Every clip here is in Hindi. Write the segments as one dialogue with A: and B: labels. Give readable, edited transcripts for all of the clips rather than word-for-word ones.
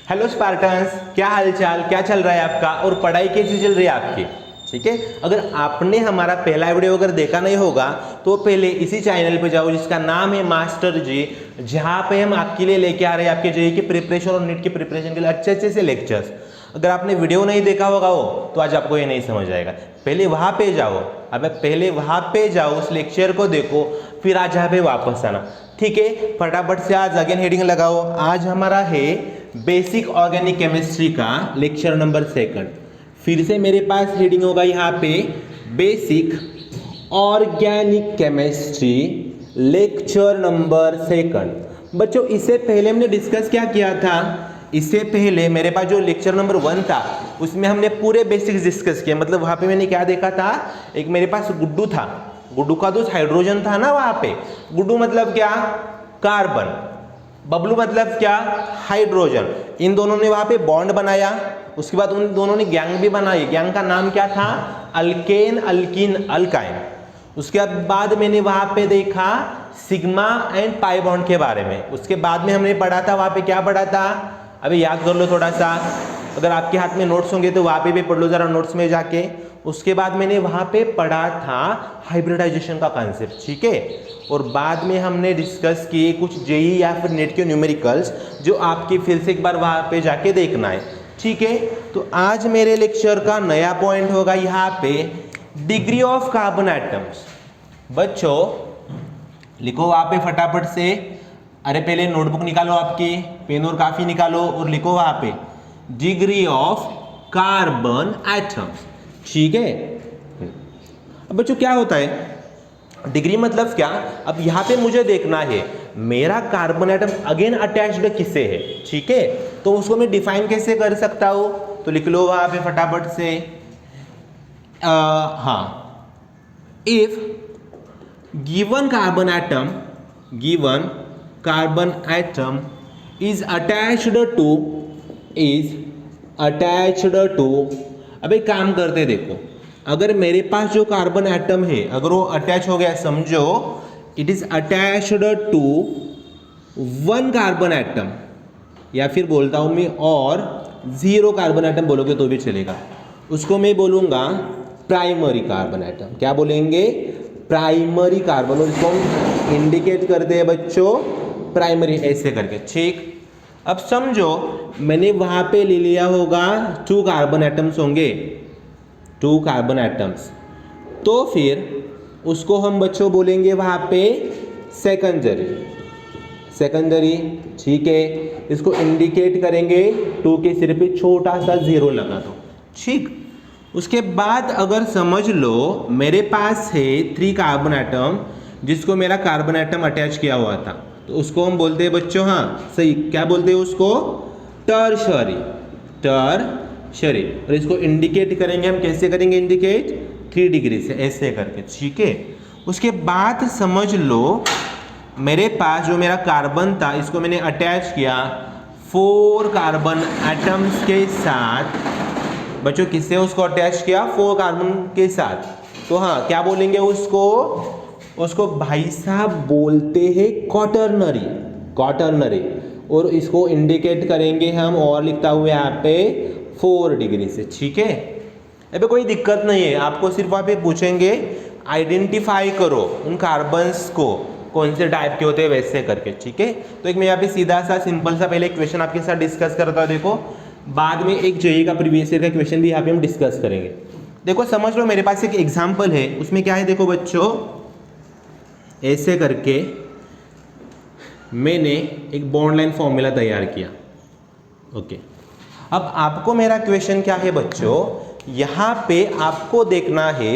A: हेलो स्पार्टन्स, क्या हालचाल, क्या चल रहा है आपका और पढ़ाई कैसी चल रही है आपकी। ठीक है, अगर आपने हमारा पहला वीडियो अगर देखा नहीं होगा तो पहले इसी चैनल पे जाओ जिसका नाम है मास्टर जी, जहाँ पे हम आपके लिए लेके आ रहे हैं आपके जेईई की प्रिपरेशन और नीट की प्रिपरेशन के लिए अच्छे अच्छे से लेक्चर्स। अगर आपने वीडियो नहीं देखा होगा तो आज आपको ये नहीं समझ आएगा। पहले वहाँ पे जाओ, अब पहले वहाँ पे जाओ, उस लेक्चर को देखो, फिर आज यहाँ पे वापस आना। ठीक है, फटाफट से आज अगेन हेडिंग लगाओ। आज हमारा है बेसिक ऑर्गेनिक केमिस्ट्री का लेक्चर नंबर 2। फिर से मेरे पास हेडिंग होगा यहाँ पे basic organic chemistry lecture number 2। बच्चों, इससे पहले हमने डिस्कस क्या किया था? इससे पहले मेरे पास जो लेक्चर नंबर 1 था उसमें हमने पूरे बेसिक्स डिस्कस किए। मतलब वहाँ पे मैंने क्या देखा था, एक मेरे पास गुड्डू था, गुड्डू का दोस्त हाइड्रोजन था ना वहाँ पे। गुड्डू मतलब क्या? कार्बन। बबलू मतलब क्या? हाइड्रोजन। इन दोनों ने वहाँ पे बॉन्ड बनाया, उसके बाद उन दोनों ने गैंग भी बनाई। गैंग का नाम क्या था? Alkane, alkene, alkyne. उसके बाद मैंने वहाँ पे देखा सिग्मा एंड पाई बॉन्ड के बारे में। उसके बाद में हमने पढ़ा था, वहाँ पे क्या पढ़ा था? अभी याद कर लो थोड़ा सा, अगर आपके हाथ में नोट्स होंगे तो वहाँ पे भी पढ़ लो जरा नोट्स में जाके। उसके बाद मैंने वहाँ पे पढ़ा था हाइब्रिडाइजेशन का कॉन्सेप्ट। ठीक है, और बाद में हमने डिस्कस किए कुछ जेईई या फिर नेट के न्यूमेरिकल्स जो आपके फिर से एक बार वहाँ पे जाके देखना है। ठीक है, तो आज मेरे लेक्चर का नया पॉइंट होगा यहाँ पे डिग्री ऑफ कार्बन एटम्स। बच्चों लिखो वहाँ पे फटाफट से। अरे पहले नोटबुक निकालो, आपकी पेन और काफी निकालो और लिखो वहाँ पे डिग्री ऑफ कार्बन एटम्स। ठीक है, अब बच्चों क्या होता है डिग्री मतलब क्या? अब यहाँ पे मुझे देखना है मेरा कार्बन एटम अगेन अटैच्ड किससे है। ठीक है, तो उसको मैं डिफाइन कैसे कर सकता हूँ? तो लिख लो वहाँ पे फटाफट से। हाँ, if given carbon atom is attached to अब एक काम करते, देखो अगर मेरे पास जो कार्बन एटम है अगर वो अटैच हो गया, समझो it is attached to one carbon atom, या फिर बोलता हूं मैं और 0 कार्बन एटम बोलोगे तो भी चलेगा, उसको मैं बोलूंगा प्राइमरी कार्बन एटम। क्या बोलेंगे? Primary carbon. और इसको हम इंडिकेट करते हैं बच्चों प्राइमरी ऐसे करके। ठीक, अब समझो मैंने वहां पे ले लिया होगा 2 कार्बन एटम्स होंगे, 2 कार्बन एटम्स, तो फिर उसको हम बच्चों बोलेंगे वहां पे सेकेंडरी। ठीक है, इसको इंडिकेट करेंगे 2 के सिर पे छोटा सा 0 लगा दो। ठीक, उसके बाद अगर समझ लो मेरे पास है 3 कार्बन एटम जिसको मेरा कार्बन एटम अटैच किया हुआ था, तो उसको हम बोलते हैं बच्चों, हाँ सही, क्या बोलते हैं उसको? टर्शरी। और इसको इंडिकेट करेंगे हम, कैसे करेंगे इंडिकेट? 3 डिग्री से ऐसे करके। ठीक है, उसके बाद समझ लो मेरे पास जो मेरा कार्बन था इसको मैंने अटैच किया 4 कार्बन एटम्स के साथ। बच्चों किससे उसको अटैच किया? 4 कार्बन के साथ। तो हाँ, क्या बोलेंगे उसको भाई साहब बोलते हैं क्वाटरनरी। और इसको इंडिकेट करेंगे हम और लिखता हुआ यहाँ पे 4 डिग्री से। ठीक है, अबे कोई दिक्कत नहीं है, आपको सिर्फ वहाँ पे पूछेंगे आइडेंटिफाई करो उन कार्बन्स को कौन से टाइप के होते हैं वैसे करके। ठीक है, तो एक मैं यहाँ पे सीधा सा सिंपल सा पहले क्वेश्चन आपके साथ डिस्कस करता हूँ। देखो बाद में एक जेईई का प्रीवियस ईयर का क्वेश्चन भी यहाँ पे हम डिस्कस करेंगे। देखो समझ लो मेरे पास एक एग्जाम्पल है, उसमें क्या है देखो बच्चों, ऐसे करके मैंने एक बॉन्ड लाइन फॉर्मूला तैयार किया। ओके, अब आपको मेरा क्वेश्चन क्या है बच्चों, यहाँ पे आपको देखना है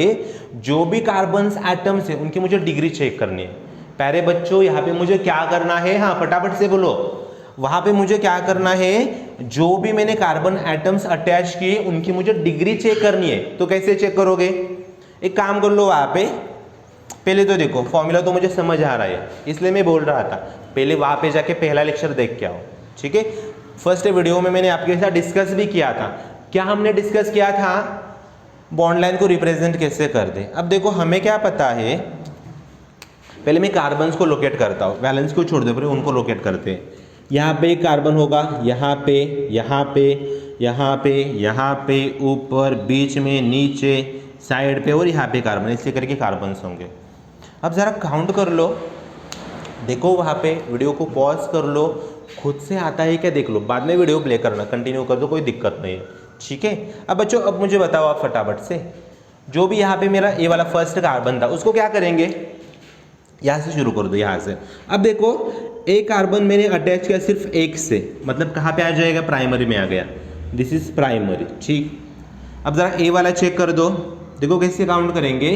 A: जो भी कार्बन एटम्स है उनकी मुझे डिग्री चेक करनी है। पहले बच्चों यहाँ पे मुझे क्या करना है? हाँ फटाफट से बोलो, वहां पे मुझे क्या करना है? जो भी मैंने कार्बन एटम्स अटैच किए उनकी मुझे डिग्री चेक करनी है। तो कैसे चेक करोगे? एक काम कर लो, वहां पे पहले तो देखो फॉर्मूला तो मुझे समझ आ रहा है इसलिए मैं बोल रहा था, पहले वहां पे जाके पहला लेक्चर देख के आओ। ठीक है, फर्स्ट वीडियो में मैंने आपके साथ डिस्कस भी किया था। क्या हमने डिस्कस किया था? बॉन्ड लाइन को रिप्रेजेंट कैसे कर दे। अब देखो हमें क्या पता है, पहले मैं कार्बन्स को लोकेट करता हूँ, वैलेंस को छोड़ दे, उनको लोकेट करते हैं। यहाँ पे कार्बन होगा, यहाँ पे, यहाँ पे, यहाँ पे, यहाँ पे, ऊपर, बीच में, नीचे, साइड पे और यहाँ पे कार्बन, ऐसे करके कार्बन्स होंगे। अब ज़रा काउंट कर लो, देखो वहाँ पे, वीडियो को पॉज कर लो, खुद से आता है क्या देख लो, बाद में वीडियो प्ले करना, कंटिन्यू कर दो, कोई दिक्कत नहीं है, ठीक है। अब बच्चों अब मुझे बताओ आप फटाफट से, जो भी यहाँ पे मेरा ए वाला फर्स्ट कार्बन था उसको क्या करेंगे, यहाँ से शुरू कर दो, यहाँ से। अब देखो ए कार्बन मैंने अटैच किया सिर्फ एक से, मतलब कहाँ पे आ जाएगा, प्राइमरी में आ गया, दिस इज प्राइमरी, ठीक। अब ज़रा ए वाला चेक कर दो, देखो कैसे काउंट करेंगे,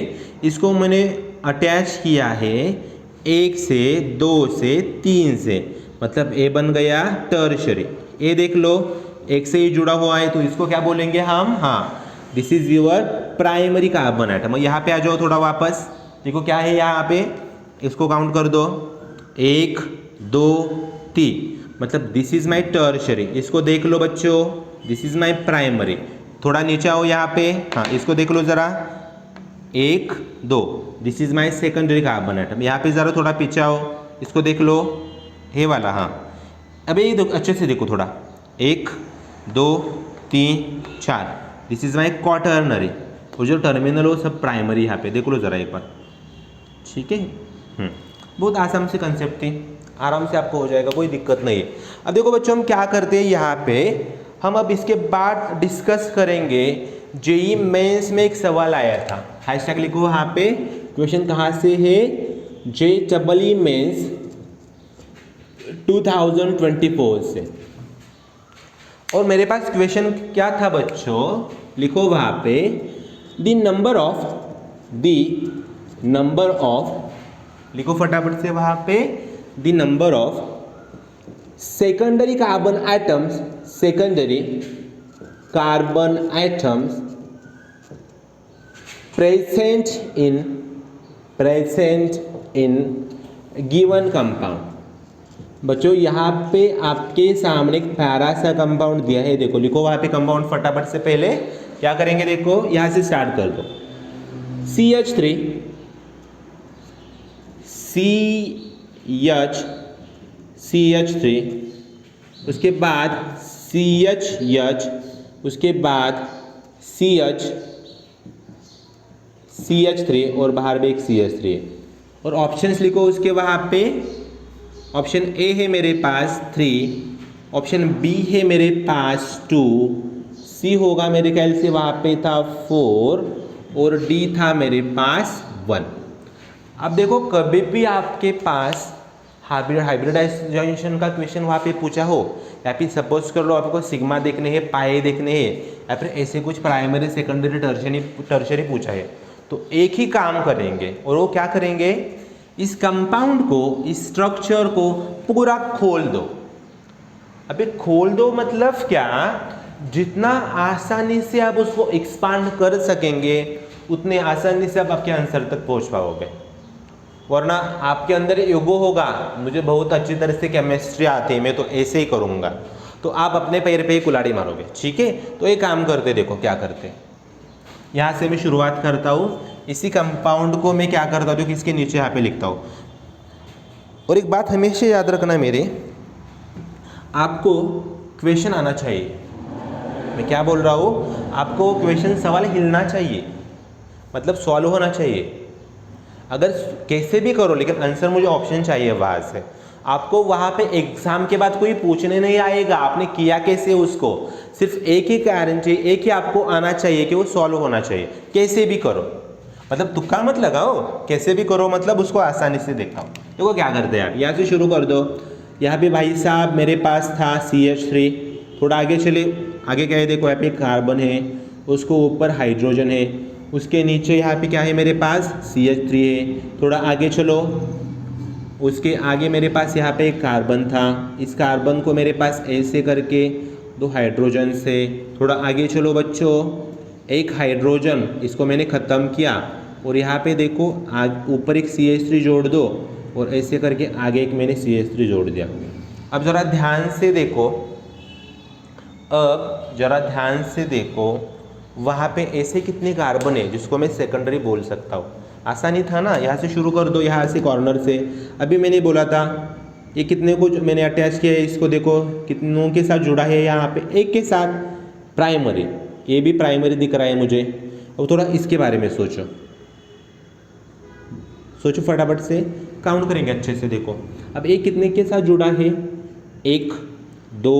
A: इसको मैंने अटैच किया है 1 से 2 से 3 से, मतलब ए बन गया टर्शरी। ए देख लो एक से ही जुड़ा हुआ है, तो इसको क्या बोलेंगे हम, हाँ this is your primary carbon atom. यहाँ पे आ जाओ थोड़ा वापस, देखो क्या है यहाँ पे, इसको काउंट कर दो, 1 2 3, मतलब दिस इज माई टर्शरी। इसको देख लो बच्चों, दिस इज माई प्राइमरी। थोड़ा नीचे आओ यहाँ पे, हाँ इसको देख लो ज़रा, 1 2, this is my secondary carbon atom. यहाँ पे ज़रा थोड़ा पीछे आओ, इसको देख लो, ये वाला, हाँ अब ये अच्छे से देखो थोड़ा, 1 2 3 4, दिस इज माई क्वाटर्नरी, वो जो टर्मिनल हो सब प्राइमरी, यहाँ पे देख लो ज़रा एक बार, ठीक है। बहुत आसान से कंसेप्ट थी, आराम से आपको हो जाएगा, कोई दिक्कत नहीं है। अब देखो बच्चों हम क्या करते हैं यहाँ पे, हम अब इसके बाद डिस्कस करेंगे, जेईई मेंस में एक सवाल आया था, हैशटैग लिखो यहाँ पे, क्वेश्चन कहाँ से है, जेईई मेंस 2024 से। और मेरे पास क्वेश्चन क्या था बच्चों, लिखो वहाँ पे, द नंबर ऑफ लिखो फटाफट से वहाँ पे, the number of secondary carbon atoms present in given compound. बच्चों यहाँ पे आपके सामने एक प्यारा सा कंपाउंड दिया है, देखो लिखो वहाँ पे कंपाउंड फटाफट से। पहले क्या करेंगे, देखो यहाँ से स्टार्ट कर दो, CH3, उसके बाद CH, उसके बाद CH3 और बाहर भी एक CH3 है। और ऑप्शंस लिखो उसके वहाँ पे, ऑप्शन ए है मेरे पास 3, ऑप्शन बी है मेरे पास 2, सी होगा मेरे ख्याल से वहाँ पे था 4 और डी था मेरे पास 1। अब देखो कभी भी आपके पास हाइब्रिडाइजेशन का क्वेश्चन वहाँ पे पूछा हो, या फिर सपोज कर लो आपको सिग्मा देखने हैं, पाए देखने हैं, या फिर ऐसे कुछ प्राइमरी सेकेंडरी टर्शरी पूछा है, तो एक ही काम करेंगे, और वो क्या करेंगे, इस कंपाउंड को, इस स्ट्रक्चर को पूरा खोल दो। अबे खोल दो मतलब क्या, जितना आसानी से आप उसको एक्सपांड कर सकेंगे उतने आसानी से आप आपके आंसर तक पहुंच पाओगे। वरना आपके अंदर ईगो होगा, मुझे बहुत अच्छी तरह से केमिस्ट्री आती है, मैं तो ऐसे ही करूँगा, तो आप अपने पैर पे ही कुल्हाड़ी मारोगे, ठीक है। तो एक काम करते, देखो क्या करते, यहाँ से मैं शुरुआत करता हूँ, इसी कंपाउंड को मैं क्या करता हूँ, जो कि इसके नीचे यहाँ पे लिखता हूँ। और एक बात हमेशा याद रखना मेरे, आपको क्वेश्चन आना चाहिए, मैं क्या बोल रहा हूँ, आपको क्वेश्चन सवाल हिलना चाहिए, मतलब सॉल्व होना चाहिए। अगर कैसे भी करो लेकिन आंसर मुझे ऑप्शन चाहिए वहाँ से। आपको वहाँ पे एग्जाम के बाद कोई पूछने नहीं आएगा आपने किया कैसे, उसको सिर्फ एक ही कारण चाहिए, एक ही आपको आना चाहिए कि वो सॉल्व होना चाहिए। कैसे भी करो, मतलब तुक्का मत लगाओ, कैसे भी करो, मतलब उसको आसानी से दिखाओ। देखो क्या करते हैं आप, यहाँ से शुरू कर दो। यहाँ पे भाई साहब मेरे पास था CH3, थोड़ा आगे चले, आगे क्या है देखो, यहाँ पे कार्बन है, उसको ऊपर हाइड्रोजन है, उसके नीचे यहाँ पे क्या है मेरे पास CH3 है। थोड़ा आगे चलो, उसके आगे मेरे पास यहाँ पे एक कार्बन था, इस कार्बन को मेरे पास ऐसे करके 2 हाइड्रोजन से, थोड़ा आगे चलो बच्चों, एक हाइड्रोजन, इसको मैंने ख़त्म किया, और यहाँ पे देखो ऊपर एक CH3 जोड़ दो, और ऐसे करके आगे एक मैंने CH3 जोड़ दिया। अब ज़रा ध्यान से देखो, अब ज़रा ध्यान से देखो, वहाँ पे ऐसे कितने कार्बन है जिसको मैं सेकेंडरी बोल सकता हूँ। आसानी था ना, यहाँ से शुरू कर दो, यहाँ से कॉर्नर से। अभी मैंने बोला था ये कितने को मैंने अटैच किया है, इसको देखो कितनों के साथ जुड़ा है, यहाँ पे एक के साथ प्राइमरी, ये भी प्राइमरी दिख रहा है मुझे। अब थोड़ा इसके बारे में सोचो, सोचो फटाफट से, काउंट करेंगे अच्छे से। देखो अब एक कितने के साथ जुड़ा है, 1 2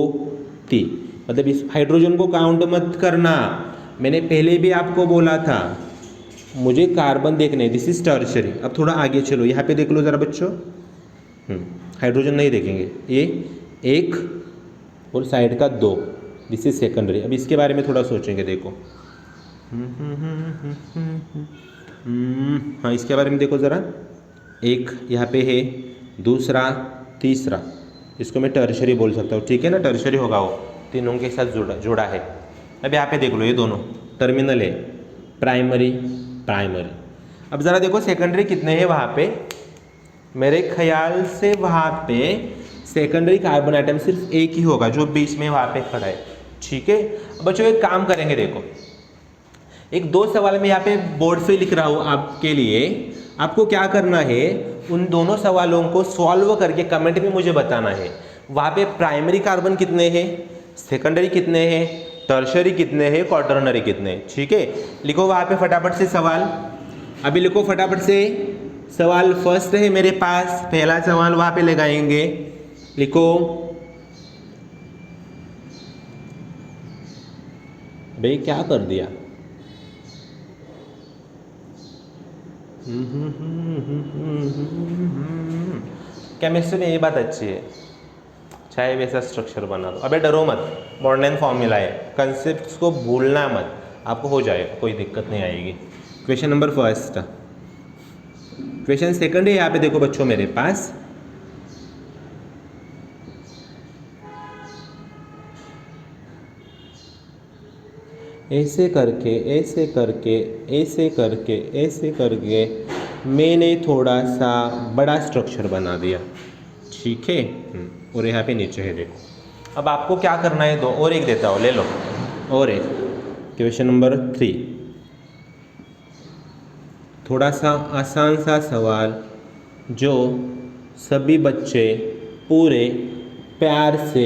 A: 3, मतलब इस हाइड्रोजन को काउंट मत करना, मैंने पहले भी आपको बोला था मुझे कार्बन देखने, दिस इज टर्शरी। अब थोड़ा आगे चलो, यहाँ पे देख लो ज़रा बच्चों, हाइड्रोजन नहीं देखेंगे, ये 1 और साइड का 2, दिस इज सेकेंडरी। अब इसके बारे में थोड़ा सोचेंगे, देखो हाँ इसके बारे में देखो ज़रा, एक यहाँ पे है, दूसरा तीसरा, इसको मैं टर्शरी बोल सकता हूँ, ठीक है ना, टर्शरी होगा वो, तीनों के साथ जुड़ा है। अब यहाँ पे देख लो, ये दोनों टर्मिनल है, प्राइमरी प्राइमरी। अब ज़रा देखो सेकेंडरी कितने हैं वहाँ पे, मेरे ख्याल से वहाँ पे सेकेंडरी कार्बन आइटम सिर्फ एक ही होगा जो बीच में वहाँ पे खड़ा है, ठीक है। अब बच्चों एक काम करेंगे, देखो एक 2 सवाल मैं यहाँ पे बोर्ड पे लिख रहा हूँ आपके लिए, आपको क्या करना है, उन दोनों सवालों को सॉल्व करके कमेंट में मुझे बताना है, वहाँ पे प्राइमरी कार्बन कितने हैं, सेकेंडरी कितने हैं, टर्शरी कितने हैं, क्वार्टरनरी कितने हैं, ठीक है। लिखो वहाँ पे फटाफट से सवाल, अभी लिखो फटाफट से सवाल। फर्स्ट है मेरे पास, पहला सवाल वहाँ पे लगाएंगे, लिखो भाई क्या कर दिया, केमिस्ट्री में ये बात अच्छी है, चाहे वैसा स्ट्रक्चर बना दो, अबे डरो मत, मॉडर्न फॉर्मूला है, कंसेप्ट को भूलना मत, आपको हो जाएगा, कोई दिक्कत नहीं आएगी। Question number first, question second है यहाँ पे देखो बच्चों मेरे पास, ऐसे करके ऐसे करके ऐसे करके ऐसे करके मैंने थोड़ा सा बड़ा स्ट्रक्चर बना दिया, ठीक है। और यहाँ पे नीचे है देखो। अब आपको क्या करना है, 2 और एक देता हूँ, ले लो और एक। क्वेश्चन नंबर 3, थोड़ा सा आसान सा सवाल जो सभी बच्चे पूरे प्यार से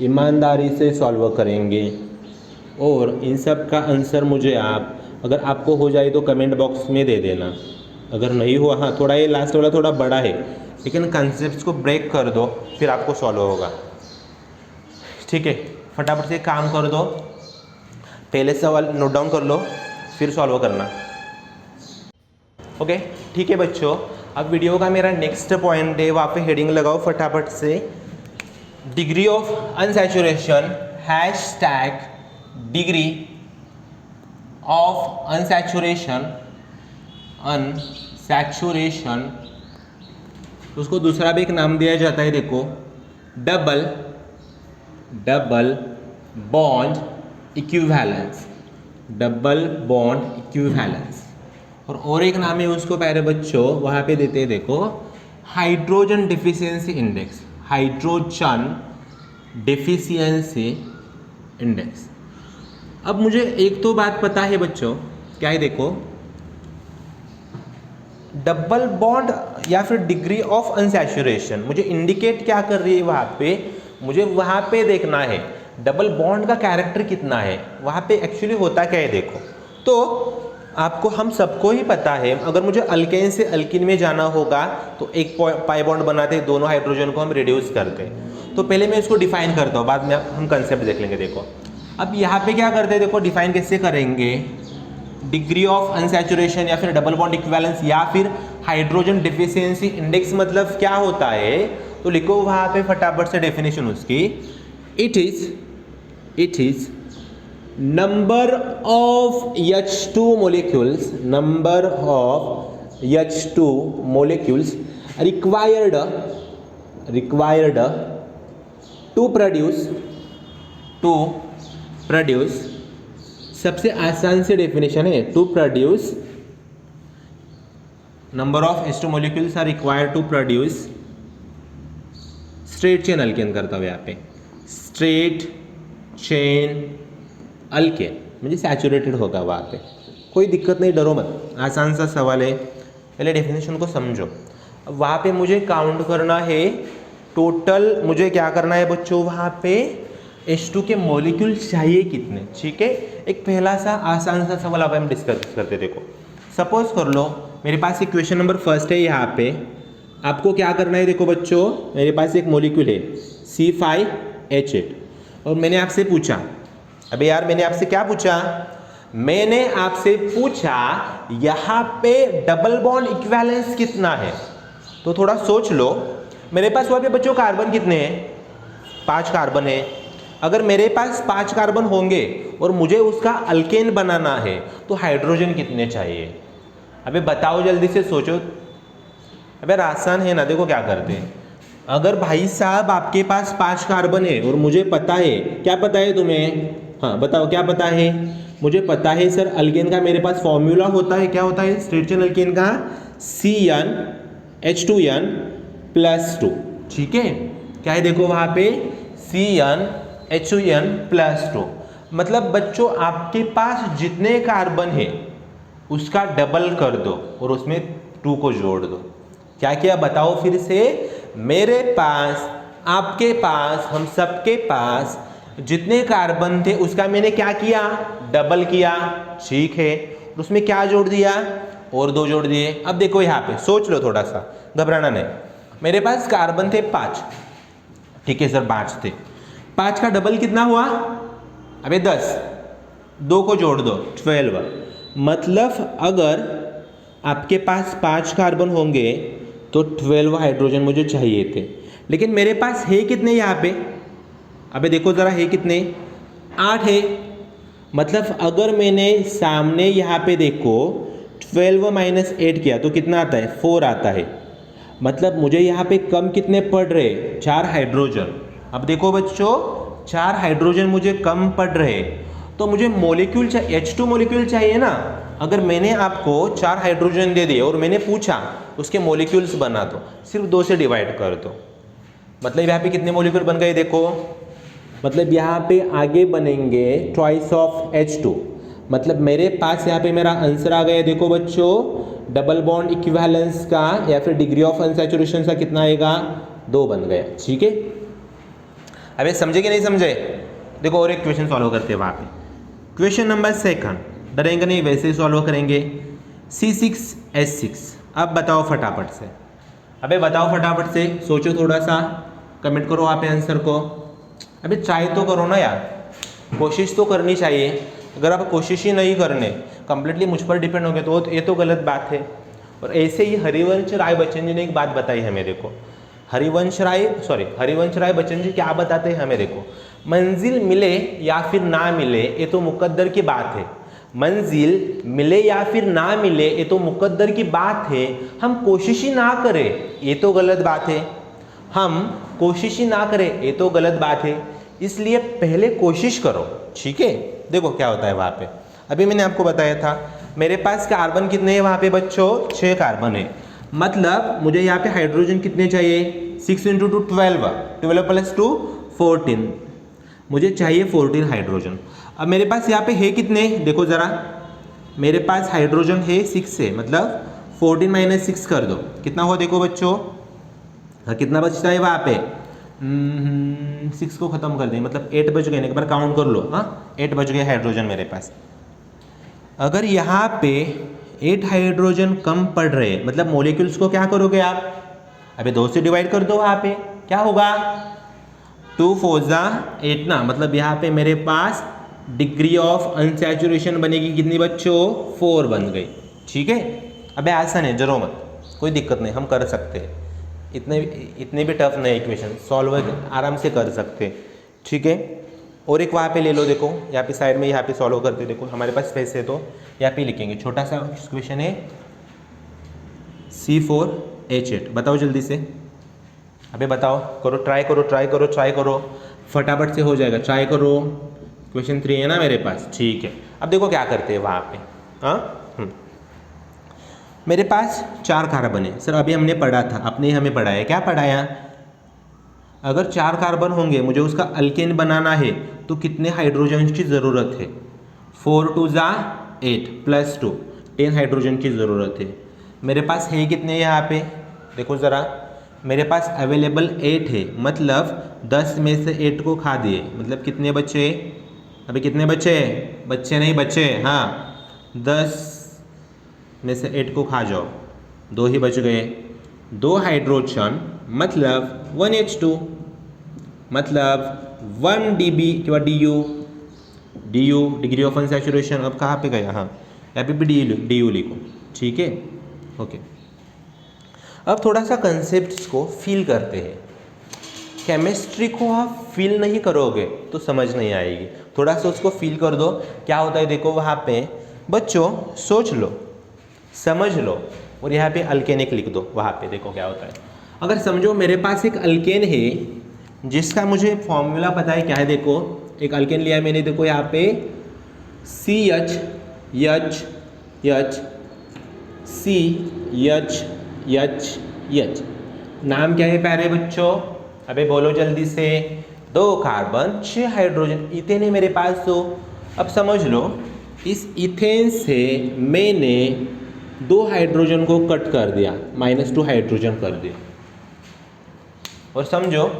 A: ईमानदारी से सॉल्व करेंगे, और इन सब का आंसर मुझे आप, अगर आपको हो जाए तो कमेंट बॉक्स में दे देना, अगर नहीं हुआ, हाँ थोड़ा ये लास्ट वाला थोड़ा बड़ा है, लेकिन कंसेप्ट को ब्रेक कर दो फिर आपको सॉल्व होगा, ठीक है। फटाफट से काम कर दो, पहले सवाल नोट डाउन कर लो फिर सॉल्व करना, ओके ठीक है बच्चों। अब वीडियो का मेरा नेक्स्ट पॉइंट है, वहाँ पे हेडिंग लगाओ फटाफट से, degree of unsaturation, hashtag degree of unsaturation, unsaturation, उसको दूसरा भी एक नाम दिया जाता है, देखो double bond equivalence, double bond equivalence. और एक नाम है उसको प्यारे बच्चों वहाँ पे देते हैं, देखो hydrogen deficiency index, hydrogen deficiency index. अब मुझे एक तो बात पता है बच्चों, क्या है, देखो डबल बॉन्ड या फिर डिग्री ऑफ अनसैचुरेशन मुझे इंडिकेट क्या कर रही है, वहाँ पे मुझे वहाँ पे देखना है डबल बॉन्ड का कैरेक्टर कितना है, वहाँ पे एक्चुअली होता क्या है। देखो तो आपको हम सबको ही पता है, अगर मुझे अल्केन से अल्किन में जाना होगा तो एक पाई बॉन्ड बनाते हैं, दोनों हाइड्रोजन को हम रिड्यूस करते हैं। तो पहले मैं इसको डिफाइन करता हूँ, बाद में हम कंसेप्ट देख लेंगे। देखो अब यहाँ पे क्या करते हैं, देखो डिफाइन कैसे करेंगे, डिग्री ऑफ अनसैचुरेशन या फिर डबल बॉन्ड इक्विवेलेंस या फिर हाइड्रोजन डिफिशियंसी इंडेक्स मतलब क्या होता है, तो लिखो वहाँ पे फटाफट से डेफिनेशन उसकी, it is number of H2 molecules, number of H2 molecules required to produce, सबसे आसान से डेफिनेशन है, to produce, number of H2 molecules are required to produce straight chain alkane करता हूँ यहाँ पे, स्ट्रेट चेन अल्केन म्हणजे सैचुरेटेड होगा वहाँ पे, कोई दिक्कत नहीं, डरो मत, आसान सा सवाल है, पहले डेफिनेशन को समझो। अब वहाँ पे मुझे काउंट करना है टोटल मुझे क्या करना है बच्चों, वहाँ पे H2 के मॉलिक्यूल चाहिए कितने। ठीक है, एक पहला सा आसान सा सवाल अब हम डिस्कस करते। देखो सपोज कर लो मेरे पास इक्वेशन नंबर फर्स्ट है, यहाँ पे आपको क्या करना है। देखो बच्चों, मेरे पास एक मॉलिक्यूल है C5H8 और मैंने आपसे पूछा, अबे यार मैंने आपसे क्या पूछा, मैंने आपसे पूछा यहाँ पे डबल बॉन्ड इक्विवेलेंस कितना है। तो थोड़ा सोच लो, मेरे पास वहाँ पे बच्चों कार्बन कितने हैं, 5 कार्बन है। अगर मेरे पास 5 कार्बन होंगे और मुझे उसका अल्केन बनाना है तो हाइड्रोजन कितने चाहिए। अबे बताओ जल्दी से सोचो। अबे आसान है ना, देखो क्या करते हैं। अगर भाई साहब आपके पास 5 कार्बन है और मुझे पता है, क्या पता है तुम्हें, हाँ बताओ क्या पता है। मुझे पता है सर अल्केन का मेरे पास फॉर्मूला होता है, क्या होता है स्ट्रेट चेन अल्केन का, CnH2n+2। ठीक है, क्या है देखो वहाँ पे CnH2n+2। मतलब बच्चों आपके पास जितने कार्बन है उसका डबल कर दो और उसमें 2 को जोड़ दो। क्या किया बताओ फिर से। मेरे पास, आपके पास, हम सबके पास जितने कार्बन थे उसका मैंने क्या किया, डबल किया। ठीक है, उसमें क्या जोड़ दिया, और 2 जोड़ दिए। अब देखो यहाँ पे सोच लो, थोड़ा सा घबराना नहीं। मेरे पास कार्बन थे 5, ठीक है सर 5 थे, 5 का डबल कितना हुआ, अबे 10, 2 को जोड़ दो 12। मतलब अगर आपके पास 5 कार्बन होंगे तो 12 हाइड्रोजन मुझे चाहिए थे, लेकिन मेरे पास है कितने यहाँ पे, अबे देखो ज़रा है कितने, 8 है। मतलब अगर मैंने सामने यहाँ पे देखो 12 - 8 किया तो कितना आता है, 4 आता है। मतलब मुझे यहाँ पे कम कितने पड़ रहे, 4 हाइड्रोजन। अब देखो बच्चों 4 हाइड्रोजन मुझे कम पड़ रहे, तो मुझे मॉलिक्यूल चाहिए, H2 मॉलिक्यूल चाहिए ना। अगर मैंने आपको 4 हाइड्रोजन दे दिए और मैंने पूछा उसके मॉलिक्यूल्स बना दो, सिर्फ 2 से डिवाइड कर दो, मतलब यहाँ पे कितने मॉलिक्यूल बन गए देखो। मतलब यहाँ पे आगे बनेंगे ट्वाइस ऑफ H2। मतलब मेरे पास यहाँ पे मेरा आंसर आ गया, देखो बच्चों डबल बॉन्ड इक्विवेलेंस का या फिर डिग्री ऑफ अनसैचुरेशन का कितना आएगा, 2 बन गया। ठीक है, अबे समझे कि नहीं समझे। देखो और एक क्वेश्चन सॉल्व करते हैं वहाँ पे। क्वेश्चन नंबर 2, डरेंगे नहीं, वैसे ही सॉल्व करेंगे। C6H6। अब बताओ फटाफट से, अबे बताओ फटाफट से, सोचो थोड़ा सा, कमेंट करो वहाँ पे आंसर को। अबे ट्राई तो करो ना यार, कोशिश तो करनी चाहिए। अगर आप कोशिश ही नहीं करने, कंप्लीटली मुझ पर डिपेंड हो गए तो ये तो गलत बात है। और ऐसे ही हरिवंश राय बच्चन जी ने एक बात बताई है मेरे को। हरिवंश राय बच्चन जी क्या बताते हैं हमें, देखो मंजिल मिले या फिर ना मिले ये तो मुकद्दर की बात है। मंजिल मिले या फिर ना मिले ये तो मुकद्दर की बात है, हम कोशिश ही ना करें ये तो गलत बात है। हम कोशिश ही ना करें ये तो गलत बात है, इसलिए पहले कोशिश करो। ठीक है, देखो क्या होता है वहाँ पे। अभी मैंने आपको बताया था मेरे पास कार्बन कितने हैं वहाँ पे बच्चों, 6 कार्बन है। मतलब मुझे यहाँ पे हाइड्रोजन कितने चाहिए, 6 × 2 12, 12 + 2 14, मुझे चाहिए 14 हाइड्रोजन। अब मेरे पास यहाँ पे है कितने, देखो ज़रा मेरे पास हाइड्रोजन है 6 है, मतलब 14 - 6 कर दो, कितना हुआ देखो बच्चों। हाँ कितना बचता है वहाँ पे, 6 को ख़त्म कर दें, मतलब 8 बच गए, एक बार काउंट कर लो। हाँ 8 बच गए हाइड्रोजन मेरे पास। अगर यहाँ पे 8 हाइड्रोजन कम पड़ रहे, मतलब मॉलिक्यूल्स को क्या करोगे आप, अबे 2 से डिवाइड कर दो, वहाँ पे क्या होगा, 2 × 4 = 8 ना। मतलब यहाँ पे मेरे पास डिग्री ऑफ अनसैचुरेशन बनेगी कितनी बच्चों, 4 बन गई। ठीक है, अबे आसान है, जरो मत, कोई दिक्कत नहीं, हम कर सकते हैं। इतने भी टफ नहीं इक्वेशन, सॉल्व आराम से कर सकते हैं। ठीक है, और एक वहाँ पे ले लो, देखो यहाँ पे साइड में, यहाँ पे सॉल्व करते, देखो हमारे पास स्पेस है तो यहाँ पे लिखेंगे। छोटा सा क्वेश्चन है C4H8, बताओ जल्दी से, अबे बताओ, करो, ट्राई करो, फटाफट से हो जाएगा, ट्राई करो। क्वेश्चन 3 है ना मेरे पास। ठीक है, अब देखो क्या करते हैं वहाँ पे। हाँ मेरे पास 4 कार्बन है सर, अभी हमने पढ़ा था, आपने हमें पढ़ाया, क्या पढ़ाया, अगर 4 कार्बन होंगे मुझे उसका अल्केन बनाना है तो कितने हाइड्रोजन की ज़रूरत है, 4 × 2 = 8 + 2 10 हाइड्रोजन की ज़रूरत है। मेरे पास है कितने यहाँ पे, देखो ज़रा मेरे पास अवेलेबल 8 है, मतलब 10 में से 8 को खा दिए, मतलब कितने बचे? अभी कितने बचे? बच्चे नहीं बचे, हाँ 10 में से 8 को खा जाओ, 2 ही बच गए। 2 हाइड्रोजन मतलब 1H2, मतलब 1 dB क्या DU, डिग्री ऑफ अनसैचुरेशन। अब कहाँ पे गया? हाँ यहाँ पे भी DU लिखो, ठीक है, ओके। अब थोड़ा सा कंसेप्ट्स को फील करते हैं। केमिस्ट्री को आप फील नहीं करोगे तो समझ नहीं आएगी, थोड़ा सा उसको फील कर दो। क्या होता है देखो, वहाँ पे बच्चों सोच लो, समझ लो, और यहाँ पे अल्केनिक लिख दो। वहाँ पे देखो क्या होता है। अगर समझो मेरे पास एक अल्केन है जिसका मुझे फॉर्मूला पता है, क्या है देखो, एक अल्केन लिया है मैंने, देखो यहाँ पे CH H, नाम क्या है प्यारे बच्चों? अबे बोलो जल्दी से। 2 कार्बन 6 हाइड्रोजन, इथेन है मेरे पास। तो अब समझ लो, इस इथेन से मैंने 2 हाइड्रोजन को कट कर दिया, -2 हाइड्रोजन कर दिया, और समझो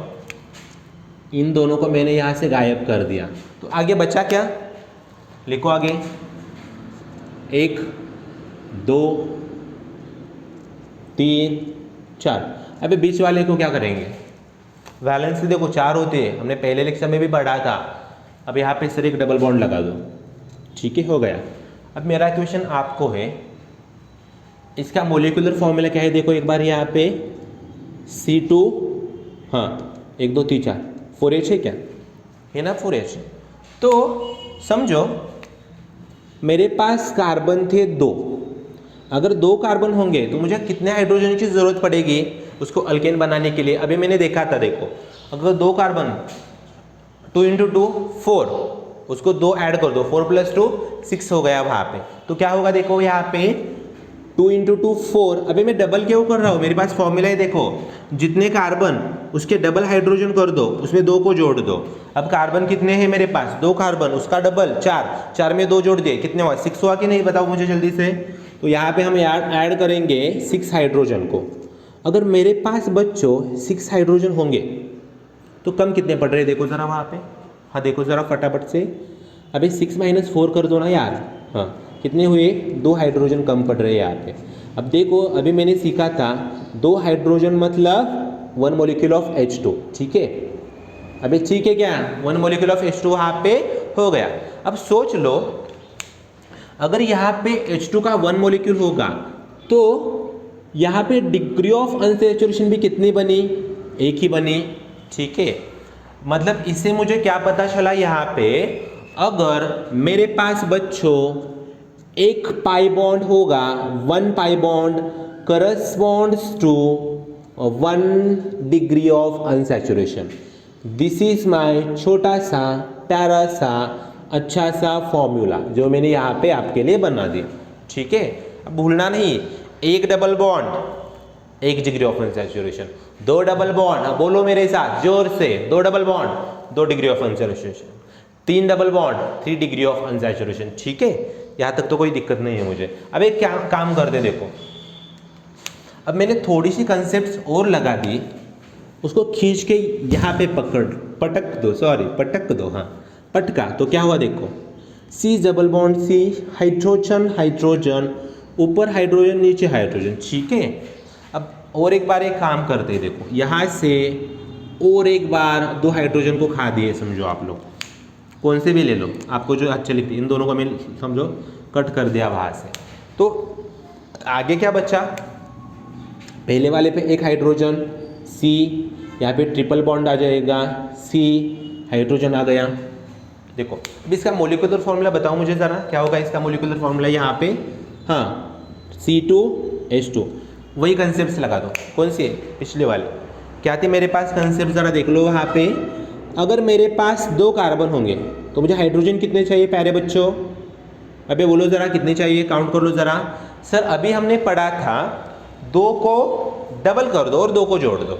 A: इन दोनों को मैंने यहाँ से गायब कर दिया। तो आगे बचा क्या? लिखो आगे, 1 2 3 4। अबे बीच वाले को क्या करेंगे? वैलेंस से देखो 4 होते हैं, हमने पहले लेक्चर में भी पढ़ा था। अब यहाँ पे सिर्फ एक डबल बॉन्ड लगा दो, ठीक है, हो गया। अब मेरा क्वेश्चन आपको है, इसका मोलिकुलर फॉर्मूला क्या है? देखो एक बार यहाँ पे C2, हाँ 1 2 3 4, 4H है क्या? है ना 4H। तो समझो मेरे पास कार्बन थे 2, अगर 2 कार्बन होंगे तो मुझे कितने हाइड्रोजन की ज़रूरत पड़ेगी उसको अल्केन बनाने के लिए? अभी मैंने देखा था, देखो अगर 2 कार्बन 2 × 2 4, उसको 2 ऐड कर दो, 4 + 2 6 हो गया वहाँ पे। तो क्या होगा देखो यहाँ पे 2 × 2 4। अभी मैं डबल क्यों कर रहा हूँ? मेरे पास फॉर्मूला है, देखो जितने कार्बन उसके डबल हाइड्रोजन कर दो, उसमें 2 को जोड़ दो। अब कार्बन कितने हैं मेरे पास? 2 कार्बन, उसका डबल 4 में 2 जोड़ दिए, कितने हुआ? 6 हुआ कि नहीं? बताओ मुझे जल्दी से। तो यहाँ पे हम ऐड करेंगे 6 हाइड्रोजन को। अगर मेरे पास बच्चों 6 हाइड्रोजन होंगे तो कम कितने पड़ रहे? देखो ज़रा वहाँ पे, हाँ देखो ज़रा फटाफट से। अभी 6 - 4 कर दो ना यार, हाँ कितने हुए? 2 हाइड्रोजन कम पड़ रहे हैं यहाँ पे। अब देखो अभी मैंने सीखा था 2 हाइड्रोजन मतलब 1 मॉलिक्यूल ऑफ H2, ठीक है। अभी ठीक है क्या? 1 मॉलिक्यूल ऑफ H2 वहाँ पे हो गया। अब सोच लो, अगर यहाँ पे H2 का 1 मॉलिक्यूल होगा तो यहाँ पे डिग्री ऑफ अनसैचुरेशन भी कितनी बनी? 1 ही बनी, ठीक है। मतलब इससे मुझे क्या पता चला, यहाँ पे अगर मेरे पास बच्चों एक पाई बॉन्ड होगा, 1 pi bond corresponds to 1 degree of unsaturation. This is my छोटा सा प्यारा सा अच्छा सा फॉर्मूला जो मैंने यहाँ पे आपके लिए बना दिया, ठीक है। अब भूलना नहीं, 1 double bond 1 degree of unsaturation, 2 double bond, बोलो मेरे साथ जोर से, 2 double bond 2 degree of unsaturation, 3 double bond 3 degree of unsaturation, ठीक है। यहाँ तक तो कोई दिक्कत नहीं है मुझे। अब एक क्या काम करते देखो, अब मैंने थोड़ी सी कंसेप्ट्स और लगा दी, उसको खींच के यहाँ पे पटक दो, हाँ पटका, तो क्या हुआ देखो, C double bond C, hydrogen ऊपर हाइड्रोजन नीचे हाइड्रोजन, ठीक है। अब और एक बार एक काम करते हैं, देखो यहाँ से और एक बार 2 हाइड्रोजन को खा दिए, समझो आप लोग कौन से भी ले लो, आपको जो अच्छे लिखते, इन दोनों को मैं समझो कट कर दिया वहाँ से। तो आगे क्या बचा? पहले वाले पे 1 हाइड्रोजन C, यहाँ पे ट्रिपल बॉन्ड आ जाएगा, C हाइड्रोजन आ गया। देखो अब इसका मोलिकुलर फॉर्मूला बताओ मुझे ज़रा, क्या होगा इसका मोलिकुलर फॉर्मूला? यहाँ पे हाँ C2H2, वही कंसेप्ट लगा दो। कौन सी है? पिछले वाले क्या थी मेरे पास कंसेप्ट, ज़रा देख लो वहाँ पे। अगर मेरे पास 2 कार्बन होंगे तो मुझे हाइड्रोजन कितने चाहिए प्यारे बच्चों? अबे बोलो ज़रा कितने चाहिए, काउंट कर लो ज़रा। सर अभी हमने पढ़ा था 2 को डबल कर दो और 2 को जोड़ दो,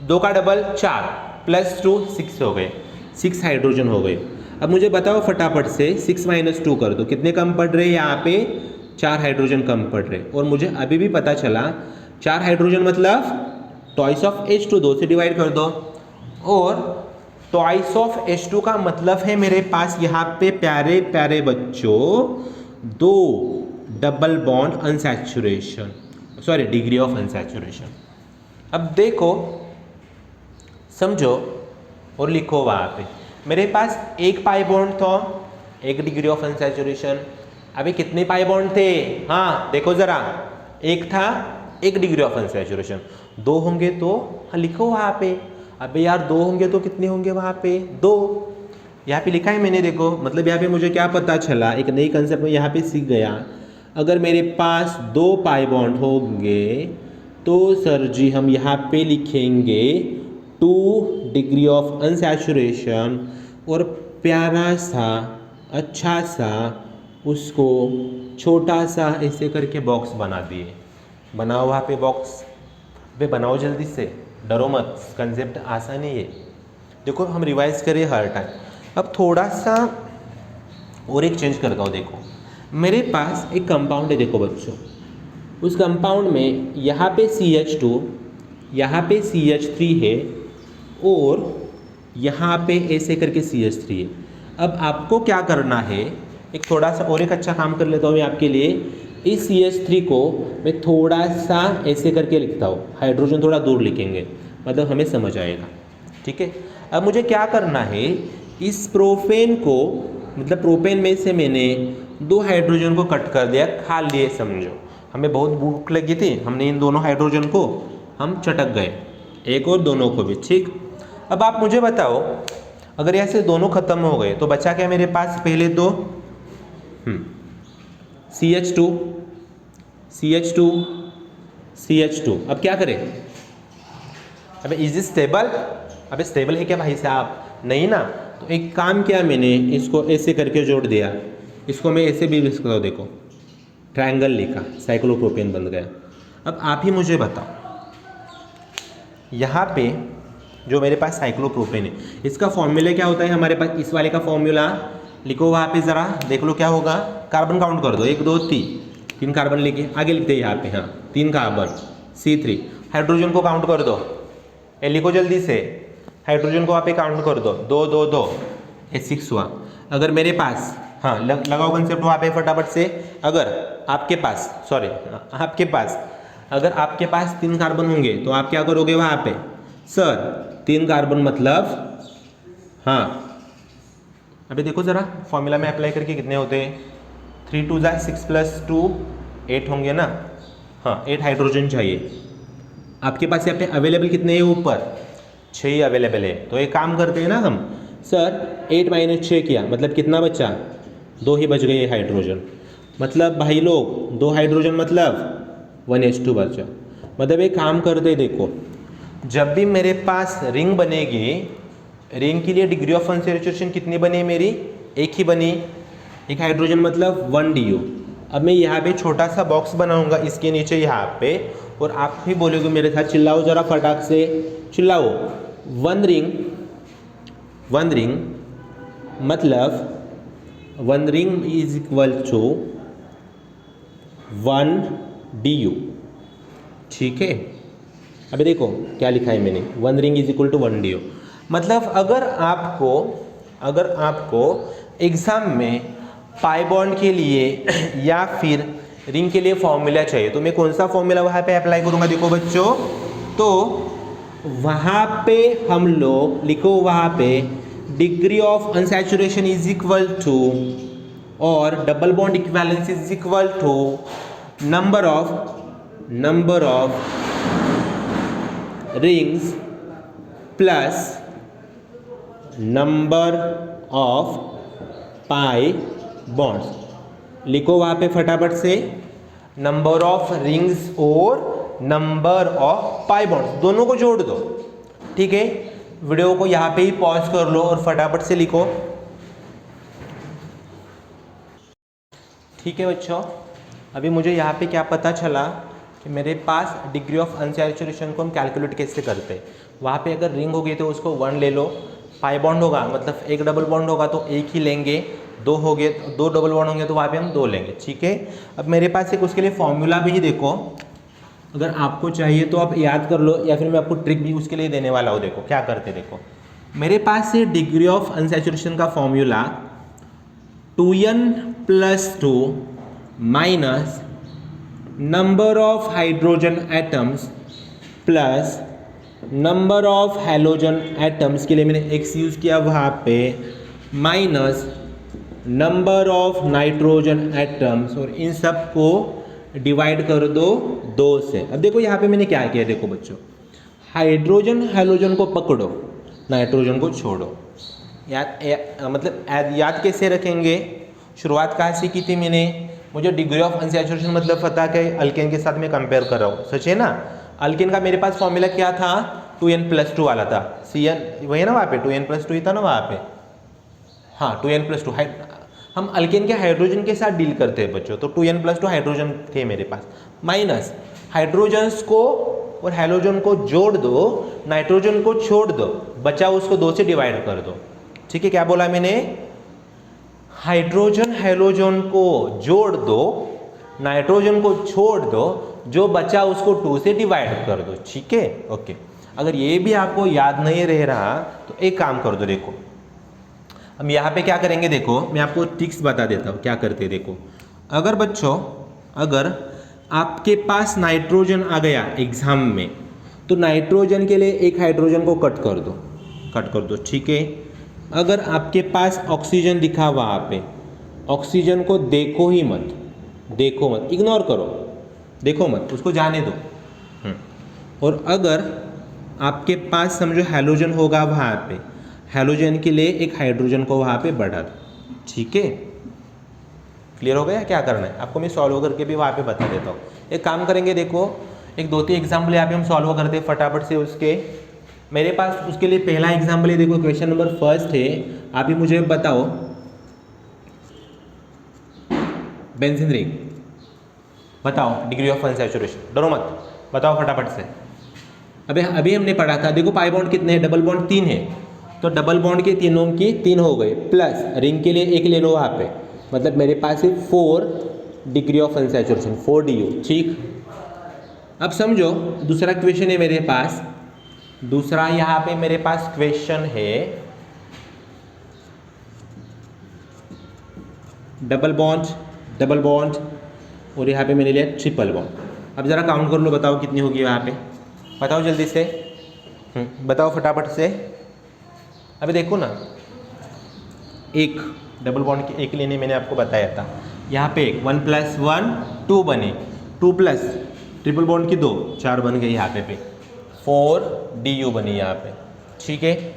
A: 2 का डबल 4 + 2 6 हो गए, 6 हाइड्रोजन हो गए। अब मुझे बताओ फटाफट से 6 - 2 कर दो, कितने कम पड़ रहे हैं? यहाँ पे 4 हाइड्रोजन कम पड़ रहे। और मुझे अभी भी पता चला 4 हाइड्रोजन मतलब ट्वाइस ऑफ H2 2 से डिवाइड कर दो, और ट्वाइस ऑफ H2 का मतलब है मेरे पास यहाँ पे प्यारे प्यारे बच्चों 2 double bond unsaturation, sorry degree of unsaturation. अब देखो समझो और लिखो वहाँ पे मेरे पास एक पाई बॉन्ड था, 1 डिग्री ऑफ अनसैचुरेशन। अभी कितने पाई बॉन्ड थे? हाँ देखो जरा, एक था 1 डिग्री ऑफ अनसैचुरेशन, 2 होंगे तो हाँ लिखो वहाँ पे। अबे यार 2 होंगे तो कितने होंगे वहाँ पे? 2। यहाँ पे लिखा है मैंने, देखो मतलब यहाँ पे मुझे क्या पता चला, एक नई कंसेप्ट में यहाँ पे सीख गया। अगर मेरे पास 2 पाई बॉन्ड होंगे तो सर जी हम यहाँ पे लिखेंगे 2 डिग्री ऑफ अनसैचुरेशन, और प्यारा सा अच्छा सा उसको छोटा सा ऐसे करके बॉक्स बना दिए। बनाओ वहाँ पे बॉक्स, वे बनाओ जल्दी से, डरो मत, कंसेप्ट आसान ही है। देखो हम रिवाइज करें हर टाइम। अब थोड़ा सा और एक चेंज करता हूँ। देखो मेरे पास एक कंपाउंड है, देखो बच्चों, उस कंपाउंड में यहाँ पे CH2, यहाँ पे CH3 है, और यहाँ पे ऐसे करके CH3 है। अब आपको क्या करना है, एक थोड़ा सा और एक अच्छा काम कर लेता हूँ मैं आपके लिए। इस CH3 को मैं थोड़ा सा ऐसे करके लिखता हूँ, हाइड्रोजन थोड़ा दूर लिखेंगे, मतलब हमें समझ आएगा। ठीक है, अब मुझे क्या करना है, इस प्रोपेन को, मतलब प्रोपेन में से मैंने 2 हाइड्रोजन को कट कर दिया, खा लिए समझो। हमें बहुत भूख लगी थी, हमने इन दोनों हाइड्रोजन को हम चटक गए, एक और दोनों को भी। ठीक, अब आप मुझे बताओ अगर ऐसे दोनों खत्म हो गए तो बचा क्या मेरे पास? पहले तो CH2 CH2 CH2। अब क्या करें? अबे इज स्टेबल? अबे स्टेबल है क्या भाई साहब? नहीं ना। तो एक काम किया मैंने, इसको ऐसे करके जोड़ दिया, इसको मैं ऐसे भी लिख सकता हूँ, देखो ट्रायंगल लिखा, साइक्लोप्रोपेन बन गया। अब आप ही मुझे बताओ, यहाँ पे जो मेरे पास साइक्लोप्रोपेन है, इसका फॉर्मूला क्या होता है हमारे पास? इस वाले का फॉर्मूला लिखो वहाँ पे, ज़रा देख लो क्या होगा। कार्बन काउंट कर दो, 1 2 3 कार्बन लेके आगे लिखते हैं यहाँ पे, हाँ 3 कार्बन C3। हाइड्रोजन को काउंट कर दो, ये लिखो जल्दी से, हाइड्रोजन को वहाँ पे काउंट कर दो, 2 2 2, ये 6 हुआ। अगर मेरे पास, हाँ लगाओ कंसेप्ट वहाँ पे फटाफट से, अगर आपके पास, सॉरी आपके पास, अगर आपके पास 3 कार्बन होंगे तो आप क्या करोगे वहाँ पे? सर 3 कार्बन मतलब, हाँ अभी देखो ज़रा फॉर्मूला में अप्लाई करके कितने होते हैं? 3 2 6 + 2 8 होंगे ना। हाँ 8 हाइड्रोजन चाहिए। आपके पास यहाँ पे अवेलेबल कितने हैं? ऊपर 6 ही अवेलेबल है। तो एक काम करते हैं ना हम, सर 8 - 6 किया, मतलब कितना बचा? 2 ही बच गए हाइड्रोजन। मतलब भाई लोग 2 हाइड्रोजन मतलब 1H2 बचा। मतलब एक काम करते, देखो जब भी मेरे पास रिंग बनेगी, रिंग के लिए डिग्री ऑफ अनसैचुरेशन कितनी बनी मेरी? 1 ही बनी, 1 हाइड्रोजन मतलब 1 DU। अब मैं यहाँ पे छोटा सा बॉक्स बनाऊंगा इसके नीचे यहाँ पे, और आप भी बोलोगे मेरे साथ, चिल्लाओ ज़रा फटाक से चिल्लाओ। 1 रिंग मतलब 1 ring is equal to 1 DU। ठीक है, अभी देखो क्या लिखा है मैंने, 1 ring is equal to 1 DU। मतलब अगर आपको एग्जाम में पाई बॉन्ड के लिए या फिर रिंग के लिए फॉर्मूला चाहिए, तो मैं कौन सा फॉर्मूला वहाँ पे अप्लाई करूँगा? देखो बच्चों, तो वहाँ पे हम लोग लिखो, वहाँ पे degree of unsaturation is equal to, और double bond equivalence is equal to number of rings plus number of pi bonds. लिखो वहाँ पे फटाफट से, नंबर ऑफ रिंग्स और नंबर ऑफ पाई बॉन्ड्स, दोनों को जोड़ दो। ठीक है, वीडियो को यहाँ पे ही पॉज कर लो और फटाफट से लिखो। ठीक है बच्चों, अभी मुझे यहाँ पे क्या पता चला कि मेरे पास डिग्री ऑफ अनसैचुरेशन को हम कैलकुलेट कैसे करते हैं। वहाँ पे अगर रिंग होगी तो उसको 1 ले लो, पाई बॉन्ड होगा मतलब 1 डबल बॉन्ड होगा तो 1 ही लेंगे, 2 हो गए, 2 डबल बॉन्ड होंगे तो वहाँ पे हम 2 लेंगे। ठीक है, अब मेरे पास एक उसके लिए फॉर्मूला भी ही देखो, अगर आपको चाहिए तो आप याद कर लो, या फिर मैं आपको ट्रिक भी उसके लिए देने वाला हूँ। देखो क्या करते, देखो मेरे पास है डिग्री ऑफ अनसैचुरेशन का formula 2n+2 minus number of hydrogen atoms plus number of halogen atoms के लिए मैंने x यूज़ किया वहाँ पे, minus number of nitrogen atoms, और इन सब को डिवाइड कर दो 2 से। अब देखो यहाँ पे मैंने क्या किया, देखो बच्चों, हाइड्रोजन हैलोजन को पकड़ो, नाइट्रोजन को छोड़ो। याद कैसे रखेंगे, शुरुआत कहाँ से की थी मैंने, मुझे डिग्री ऑफ अनसैचुरेशन मतलब पता कि अल्केन के साथ मैं कंपेयर कर रहा हूँ, सच है ना। अल्केन का मेरे पास फॉर्मूला क्या था, 2n+2 वाला था, Cn वही ना, वहाँ पे 2n+2 ही था ना वहाँ पे, हाँ 2n+2। हम अल्केन के हाइड्रोजन के साथ डील करते हैं बच्चों, तो 2n+2 हाइड्रोजन थे मेरे पास, माइनस हाइड्रोजन्स को और हैलोजन को जोड़ दो, नाइट्रोजन को छोड़ दो, बचा उसको 2 से डिवाइड कर दो। ठीक है, क्या बोला मैंने, हाइड्रोजन हैलोजन को जोड़ दो, नाइट्रोजन को छोड़ दो, जो बचा उसको 2 से डिवाइड कर दो। ठीक है, ओके। अगर ये भी आपको याद नहीं रह रहा तो एक काम कर दो, देखो हम यहाँ पे क्या करेंगे, देखो मैं आपको ट्रिक्स बता देता हूँ क्या करते। देखो अगर बच्चों, अगर आपके पास नाइट्रोजन आ गया एग्जाम में, तो नाइट्रोजन के लिए एक हाइड्रोजन को कट कर दो, ठीक है। अगर आपके पास ऑक्सीजन दिखा वहाँ पे, ऑक्सीजन को देखो मत, इग्नोर करो, देखो मत, उसको जाने दो। और अगर आपके पास समझो हैलोजन होगा वहाँ पे, हैलोजन के लिए एक हाइड्रोजन को वहाँ पे बढ़ा दो। ठीक है, क्लियर हो गया, क्या करना है आपको मैं सॉल्व करके भी वहाँ पे बता देता हूँ। एक काम करेंगे, देखो एक 2-3 एग्जाम्पल यहाँ पे हम सॉल्व करते हैं फटाफट से उसके। मेरे पास उसके लिए पहला एग्जाम्पल है, देखो क्वेश्चन नंबर 1 है, आप ही मुझे बताओ, बेंजीन रिंग बताओ डिग्री ऑफ अनसैचुरेशन, डरो मत, बताओ फटाफट से। अभी हमने पढ़ा था, देखो पाई बॉन्ड कितने हैं, डबल बॉन्ड 3 है, तो डबल बॉन्ड के तीनों की 3 हो गए, प्लस रिंग के लिए 1 ले लो वहाँ पे, मतलब मेरे पास है 4 डिग्री ऑफ अनसैचुरेशन, 4 DU। ठीक, अब समझो दूसरा क्वेश्चन है मेरे पास, दूसरा यहाँ पे मेरे पास क्वेश्चन है डबल बॉन्ड और यहाँ पे मैंने लिया ट्रिपल बॉन्ड। अब ज़रा काउंट कर लो, बताओ कितनी होगी यहाँ पे, बताओ जल्दी से, बताओ फटाफट से। अभी देखो ना, एक डबल बॉन्ड की एक लेने मैंने आपको बताया था, यहाँ पे 1 + 1 2 बने, 2 प्लस ट्रिपल बॉन्ड की 2 4 बन गई, यहाँ पे 4 DU बनी यहाँ पे। ठीक है,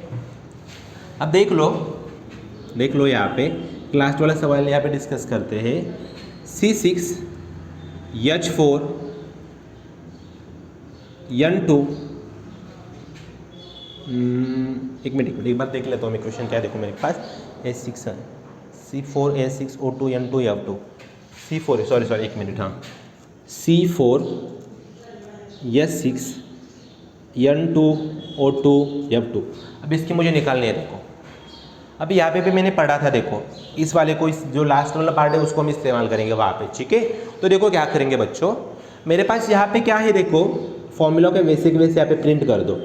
A: अब देख लो यहाँ पे क्लास वाला सवाल यहाँ पे डिस्कस करते हैं। C6H4 N2, एक मिनट एक बार देख लेता हूँ मैं क्वेश्चन क्या है। देखो मेरे पास C4H6O2N2F2, C4 सॉरी एक मिनट, हाँ C4H6N2O2F2। अब इसकी मुझे निकालनी है। देखो अभी यहाँ पे भी मैंने पढ़ा था, देखो इस वाले को, इस जो लास्ट वाला पार्ट है उसको हम इस्तेमाल करेंगे वहाँ पे। ठीक है, तो देखो क्या करेंगे बच्चों, मेरे पास यहाँ पे क्या है, देखो फॉर्मूला के वैसे के वैसे यहाँ पे प्रिंट कर दो।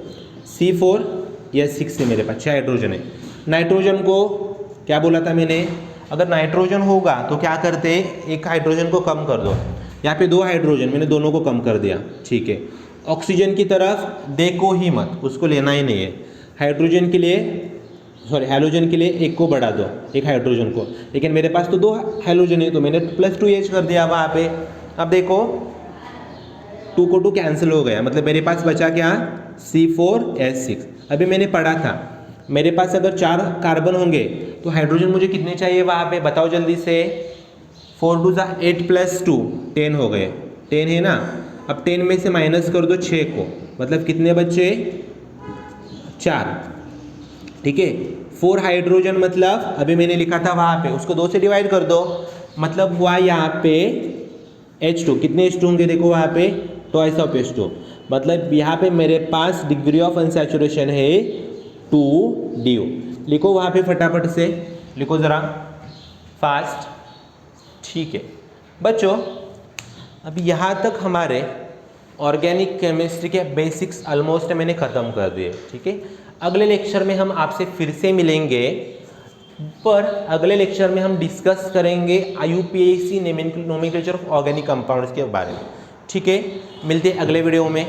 A: C4H6 है मेरे पास, 6 हाइड्रोजन है। नाइट्रोजन को क्या बोला था मैंने, अगर नाइट्रोजन होगा तो क्या करते, एक हाइड्रोजन को कम कर दो, यहाँ पे 2 हाइड्रोजन, मैंने दोनों को कम कर दिया। ठीक है, ऑक्सीजन की तरफ देखो ही मत, उसको लेना ही नहीं है। हैलोजन के लिए एक को बढ़ा दो, एक हाइड्रोजन को, लेकिन मेरे पास तो 2 हैलोजन है तो मैंने +2H कर दिया वहाँ पे। अब देखो 2 को 2 कैंसिल हो गया, मतलब मेरे पास बचा क्या, C4H6। अभी मैंने पढ़ा था, मेरे पास अगर 4 कार्बन होंगे तो हाइड्रोजन मुझे कितने चाहिए वहाँ पे, बताओ जल्दी से। 4 2 8 + 2 10 हो गए, 10 है ना। अब 10 में से माइनस कर दो 6 को, मतलब कितने बचे, 4। ठीक है, 4 हाइड्रोजन, मतलब अभी मैंने लिखा था वहाँ पे, उसको 2 से डिवाइड कर दो, मतलब हुआ यहाँ पे H2। कितने H2 होंगे, देखो वहाँ पे ट्वाइस ऑफ H2, मतलब यहाँ पे मेरे पास डिग्री ऑफ अनसैचुरेशन है 2 DU। लिखो वहाँ पे फटाफट से, लिखो ज़रा फास्ट। ठीक है बच्चों, अब यहाँ तक हमारे ऑर्गेनिक केमिस्ट्री के बेसिक्स ऑलमोस्ट मैंने ख़त्म कर दिए। ठीक है, अगले लेक्चर में हम आपसे फिर से मिलेंगे, पर अगले लेक्चर में हम डिस्कस करेंगे IUPAC nomenclature of organic compounds के बारे में। ठीक है, मिलते हैं अगले वीडियो में।